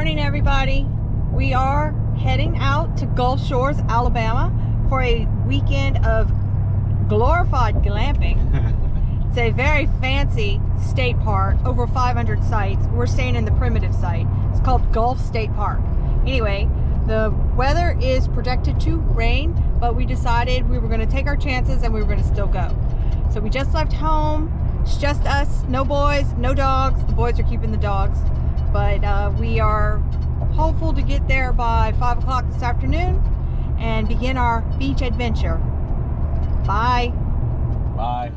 morning, everybody. We are heading out to Gulf Shores, Alabama for a weekend of glorified glamping. It's a very fancy state park, over 500 sites. We're staying in the primitive site. It's called Gulf State Park. Anyway, the weather is projected to rain, but we decided we were going to take our chances and we were going to still go. So we just left home. It's just us, no boys, no dogs. The boys are keeping the dogs. But we are hopeful to get there by 5 o'clock this afternoon and begin our beach adventure. Bye. Bye.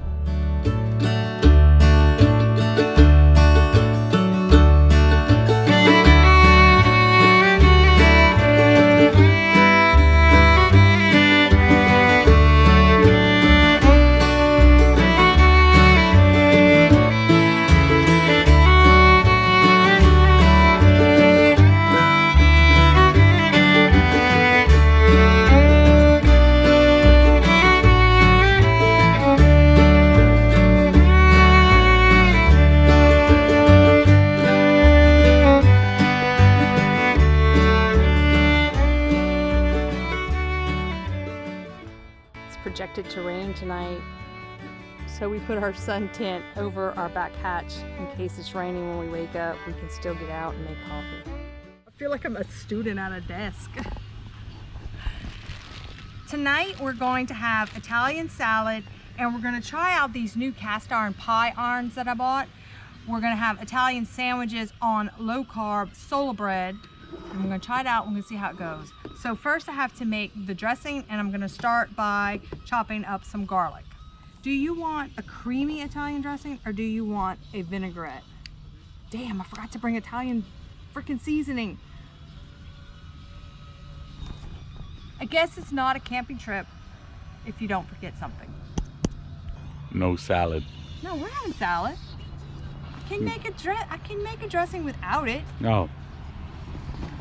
Projected to rain tonight, so we put our sun tent over our back hatch in case it's raining. When we wake up, we can still get out and make coffee. I feel like I'm a student at a desk. Tonight we're going to have Italian salad, and we're going to try out these new cast iron pie irons that I bought. We're going to have Italian sandwiches on low carb sola bread. I'm going to try it out. We're going to see how it goes. So first I have to make the dressing, and I'm going to start by chopping up some garlic. Do you want a creamy Italian dressing or do you want a vinaigrette? Damn, I forgot to bring Italian freaking seasoning. I guess it's not a camping trip if you don't forget something. No salad. No, we're having salad. I can make a dressing without it. No.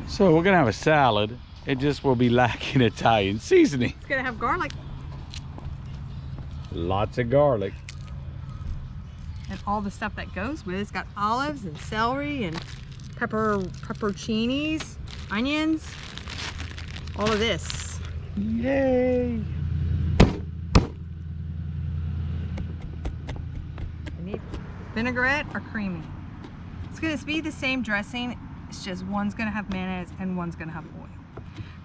So we're gonna have a salad. It just will be lacking Italian seasoning. It's gonna have garlic. Lots of garlic. And all the stuff that goes with it. It's got olives and celery and pepperoncinis, onions, all of this. Yay! I need vinaigrette or creamy. It's gonna be the same dressing. It's just one's gonna have mayonnaise and one's gonna have oil,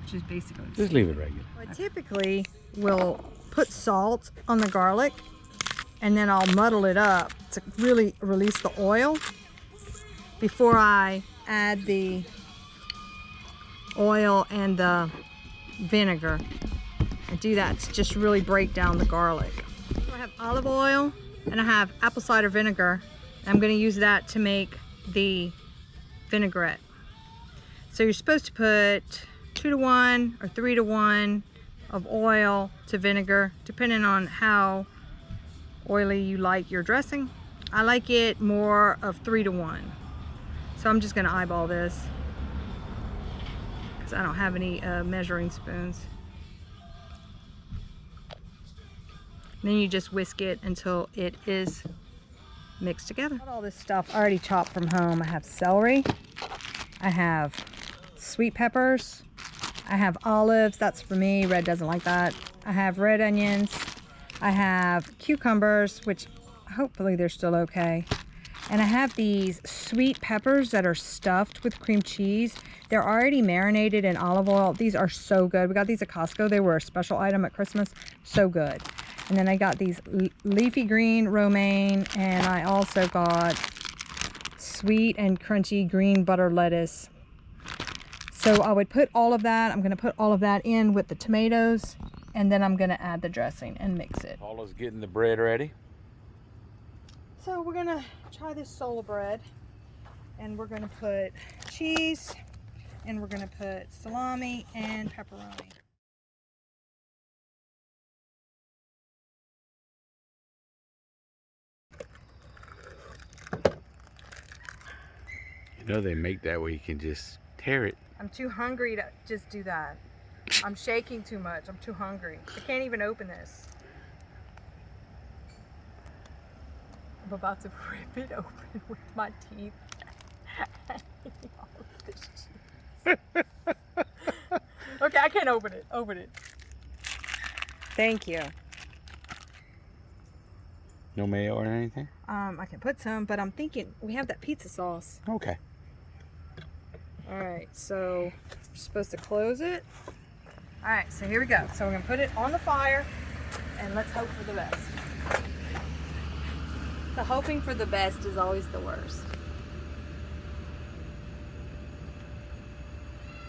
which is basically the Just same. leave it regular. I typically will put salt on the garlic and then I'll muddle it up to really release the oil before I add the oil and the vinegar. I do that to just really break down the garlic. So I have olive oil and I have apple cider vinegar. I'm going to use that to make the vinaigrette. So you're supposed to put 2 to 1 or 3 to 1 of oil to vinegar, depending on how oily you like your dressing. I like it more of 3 to 1. So I'm just going to eyeball this because I don't have any measuring spoons. And then you just whisk it until it is mixed together. All this stuff already chopped from home. I have celery, I have sweet peppers, I have olives, that's for me, red doesn't like that. I have red onions, I have cucumbers, which hopefully they're still okay. And I have these sweet peppers that are stuffed with cream cheese. They're already marinated in olive oil. These are so good. We got these at Costco. They were a special item at Christmas. So good. And then I got these leafy green romaine, and I also got sweet and crunchy green butter lettuce. So I would put all of that, I'm gonna put all of that in with the tomatoes, and then I'm gonna add the dressing and mix it. Paula's getting the bread ready. So we're gonna try this sola bread, and we're gonna put cheese, and we're gonna put salami and pepperoni. You know they make that where you can just tear it. I'm too hungry to just do that. I'm shaking too much. I'm too hungry. I can't even open this. I'm about to rip it open with my teeth. Okay, I can't open it. Open it. Thank you. No mayo or anything? I can put some, but I'm thinking we have that pizza sauce. Okay. All right, so we're supposed to close it. All right, so here we go. So we're gonna put it on the fire and let's hope for the best. The hoping for the best is always the worst.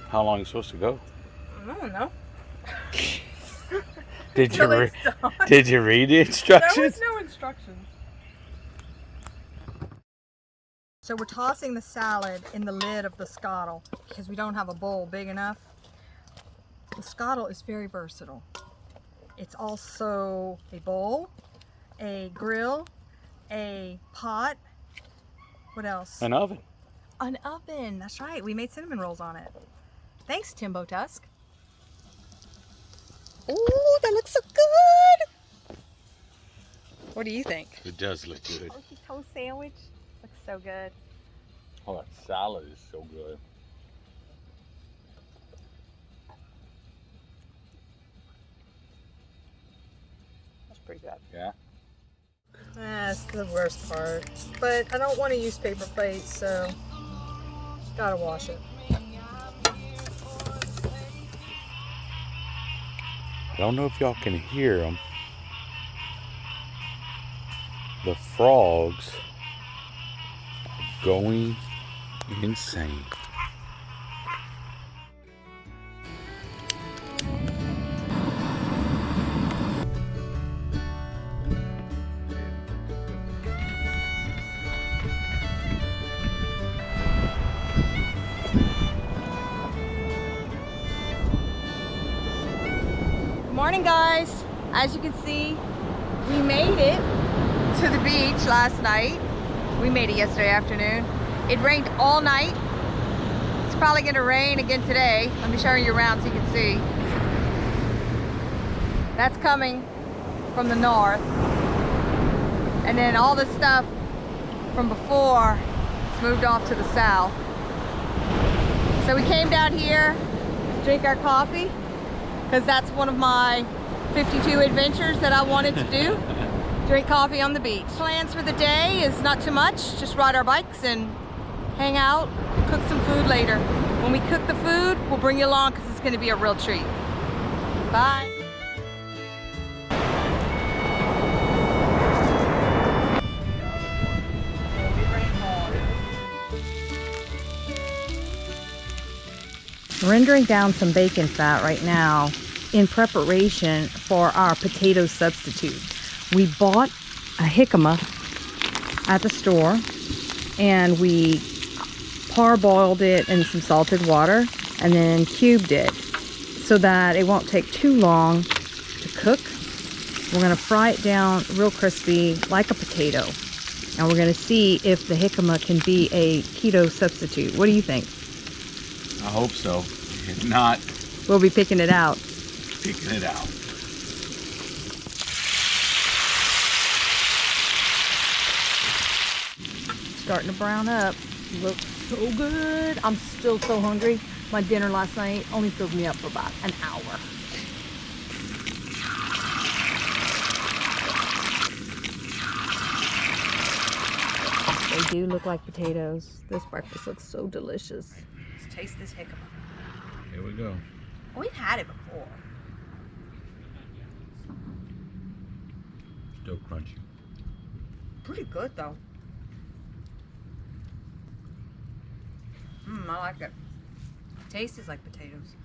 How long are you supposed to go? I don't know. Did Till it's done. Did you read the There instructions? was no instructions. So we're tossing the salad in the lid of the skottle because we don't have a bowl big enough. The skottle is very versatile. It's also a bowl, a grill, a pot. What else? An oven. An oven. That's right. We made cinnamon rolls on it. Thanks, Tembo Tusk. Ooh, that looks so good. What do you think? It does look good. Toasty toast sandwich. Looks so good. Oh, that salad is so good. That's pretty good. Yeah. That's the worst part. But I don't want to use paper plates, so gotta wash it. I don't know if y'all can hear them. The frogs are going insane. Morning, guys. As you can see, we made it to the beach last night. We made it yesterday afternoon. It rained all night. It's probably gonna rain again today. Let me show you around so you can see. That's coming from the north. And then all the stuff from before is moved off to the south. So we came down here to drink our coffee, because that's one of my 52 adventures that I wanted to do. Drink coffee on the beach. Plans for the day is not too much, just ride our bikes and hang out, cook some food later. When we cook the food, we'll bring you along because it's going to be a real treat. Bye. Rendering down some bacon fat right now in preparation for our potato substitute. We bought a jicama at the store and we parboiled it in some salted water and then cubed it so that it won't take too long to cook. We're gonna fry it down real crispy like a potato, and we're gonna see if the jicama can be a keto substitute. What do you think? I hope so. If not, We'll be picking it out. picking it out. Starting to brown up. Looks so good. I'm still so hungry. My dinner last night only filled me up for about an hour. They do look like potatoes. This breakfast looks so delicious. Let's taste this jicama. Here we go. We've had it before. Still crunchy. Pretty good though. I like it. Taste is like potatoes.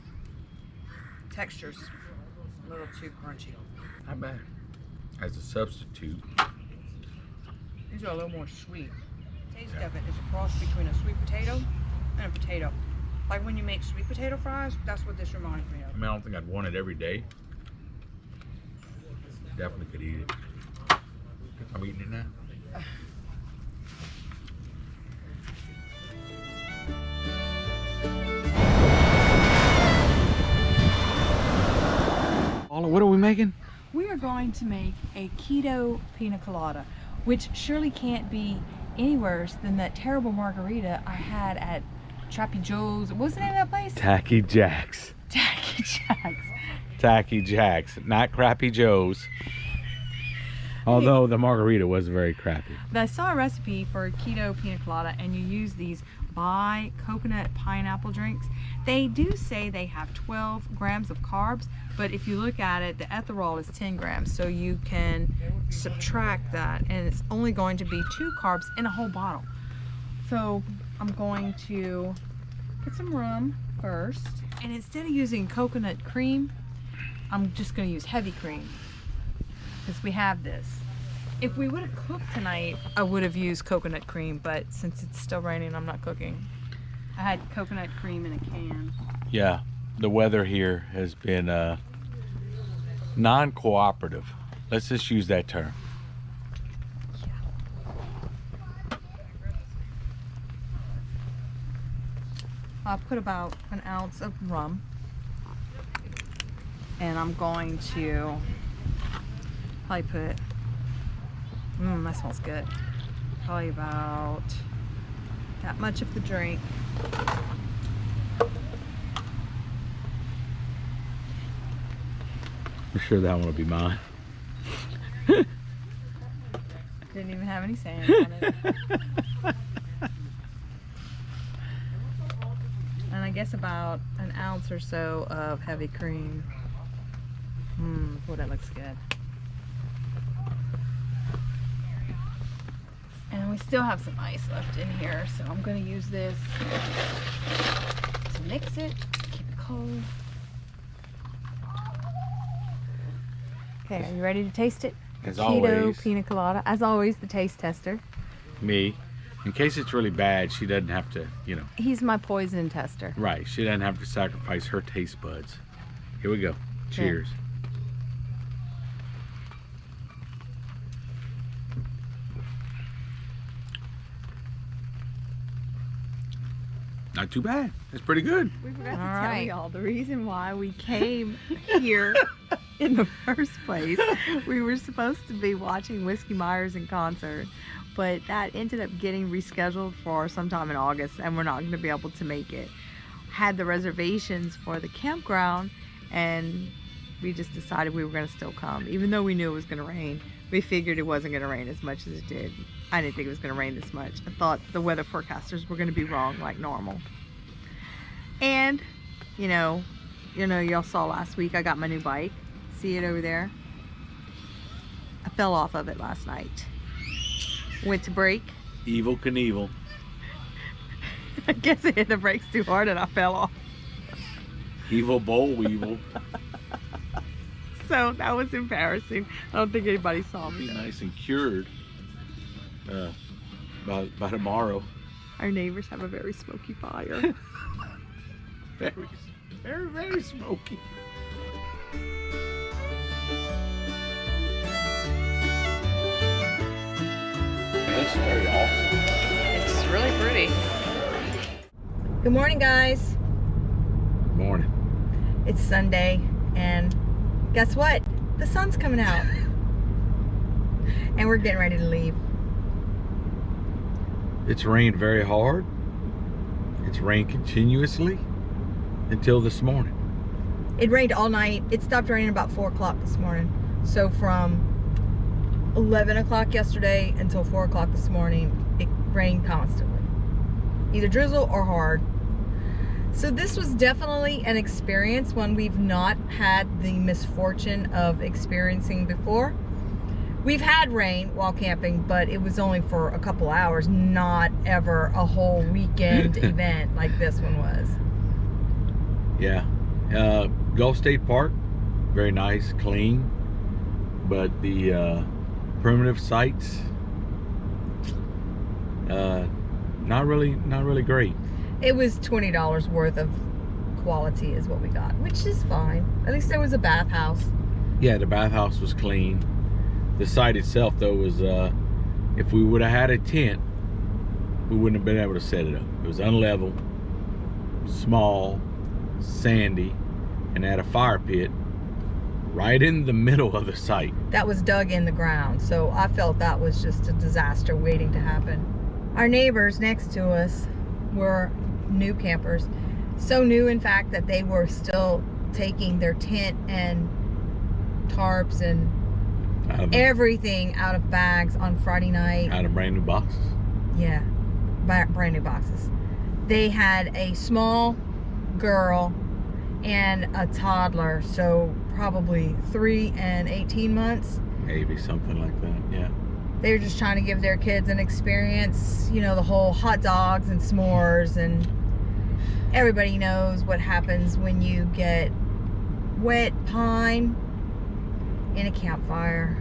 Texture's a little too crunchy. Not bad. As a substitute. These are a little more sweet. Taste of it is a cross between a sweet potato and a potato. Like when you make sweet potato fries, that's what this reminds me of. I mean, I don't think I'd want it every day. Definitely could eat it. I'm eating it now. What are we making? We are going to make a keto pina colada, which surely can't be any worse than that terrible margarita I had at Trappy Joe's. What was the name of that place? Tacky Jacks. Tacky Jacks. Tacky Jacks, not Crappy Joe's. Although the margarita was very crappy. I saw a recipe for keto pina colada, and you use these coconut pineapple drinks. They do say they have 12 grams of carbs, but if you look at it, the ethanol is 10 grams, so you can subtract that, and it's only going to be 2 carbs in a whole bottle. So I'm going to get some rum first, and instead of using coconut cream, I'm just going to use heavy cream because we have this. If we would have cooked tonight, I would have used coconut cream, but since it's still raining, I'm not cooking. I had coconut cream in a can. Yeah, the weather here has been non-cooperative. Let's just use that term. I'll put about an ounce of rum, and I'm going to probably put, that smells good, probably about that much of the drink. I'm sure that one will be mine. Didn't even have any sand on it. And I guess about an ounce or so of heavy cream. Oh, that looks good. And we still have some ice left in here, so I'm going to use this to mix it, keep it cold. Okay, are you ready to taste it? As Keto always. pina colada. As always, the taste tester. Me. In case it's really bad, she doesn't have to, you know. He's my poison tester. Right, she doesn't have to sacrifice her taste buds. Here we go. Cheers. Not too bad. It's pretty good. We forgot to tell y'all the reason why we came here in the first place. We were supposed to be watching Whisky Myers in concert, but that ended up getting rescheduled for sometime in August, and we're not going to be able to make it. Had the reservations for the campground, and we just decided we were going to still come. Even though we knew it was going to rain, we figured it wasn't going to rain as much as it did. I didn't think it was going to rain this much. I thought the weather forecasters were going to be wrong like normal. And, you know, y'all saw last week I got my new bike. See it over there? I fell off of it last night. Went to brake. Evil Knievel. I guess I hit the brakes too hard and I fell off. Evil Boll Weevil. So that was embarrassing. I don't think anybody saw me. Be nice and cured by tomorrow. Our neighbors have a very smoky fire. Very, very, very smoky. It's very awesome. It's really pretty. Good morning, guys. Good morning. It's Sunday, and guess what? The sun's coming out. And we're getting ready to leave. It's rained very hard. It's rained continuously until this morning. It rained all night. It stopped raining about 4 o'clock this morning. So from 11 o'clock yesterday until 4 o'clock this morning, it rained constantly. Either drizzle or hard. So this was definitely an experience, one we've not had the misfortune of experiencing before. We've had rain while camping, but it was only for a couple hours, not ever a whole weekend event like this one was. Yeah. Gulf State Park, very nice, clean, but the primitive sites, not really great. It was $20 worth of quality is what we got, which is fine. At least there was a bathhouse. Yeah, the bathhouse was clean. The site itself, though, was if we would have had a tent, we wouldn't have been able to set it up. It was unlevel, small, sandy, and had a fire pit right in the middle of the site. That was dug in the ground, so I felt that was just a disaster waiting to happen. Our neighbors next to us were new campers. So new, in fact, that they were still taking their tent and tarps and everything out of bags on Friday night. Out of brand new boxes. Yeah, brand new boxes. They had a small girl and a toddler, so probably 3 and 18 months. Maybe something like that, yeah. They were just trying to give their kids an experience, you know, the whole hot dogs and s'mores, and everybody knows what happens when you get wet pine in a campfire.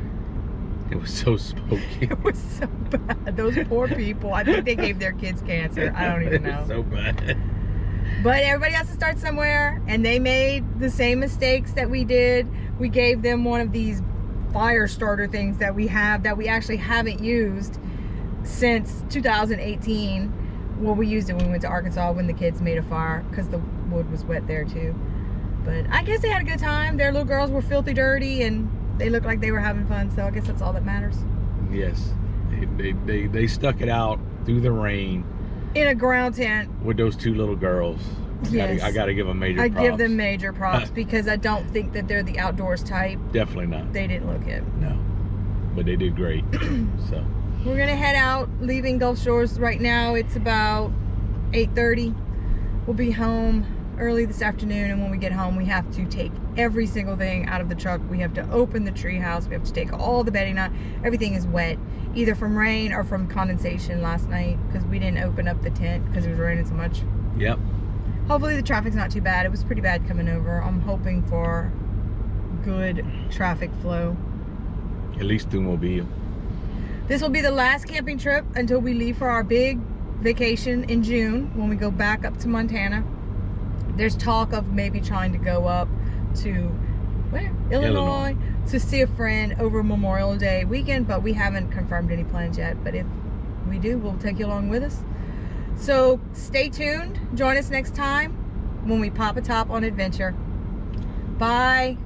It was so smoky. It was so bad. Those poor people, I think they gave their kids cancer. I don't even know. It was so bad. But everybody has to start somewhere, and they made the same mistakes that we did. We gave them one of these fire starter things that we have that we actually haven't used since 2018. Well, we used it when we went to Arkansas when the kids made a fire because the wood was wet there too. But I guess they had a good time. Their little girls were filthy dirty and they looked like they were having fun, so I guess that's all that matters. Yes, they stuck it out through the rain in a ground tent with those 2 little girls. Yes. I gotta give them major props. I give them major props because I don't think that they're the outdoors type. Definitely not. They didn't look it. No, but they did great. So we're gonna head out, leaving Gulf Shores right now. It's about 8:30. We'll be home early this afternoon, and when we get home, we have to take every single thing out of the truck. We have to open the tree house. We have to take all the bedding out. Everything is wet, either from rain or from condensation last night because we didn't open up the tent because it was raining so much. Yep. Hopefully the traffic's not too bad. It was pretty bad coming over. I'm hoping for good traffic flow. At least through Mobile. This will be the last camping trip until we leave for our big vacation in June when we go back up to Montana. There's talk of maybe trying to go up to where? Illinois to see a friend over Memorial Day weekend, but we haven't confirmed any plans yet. But if we do, we'll take you along with us. So stay tuned. Join us next time when we pop a top on adventure. Bye.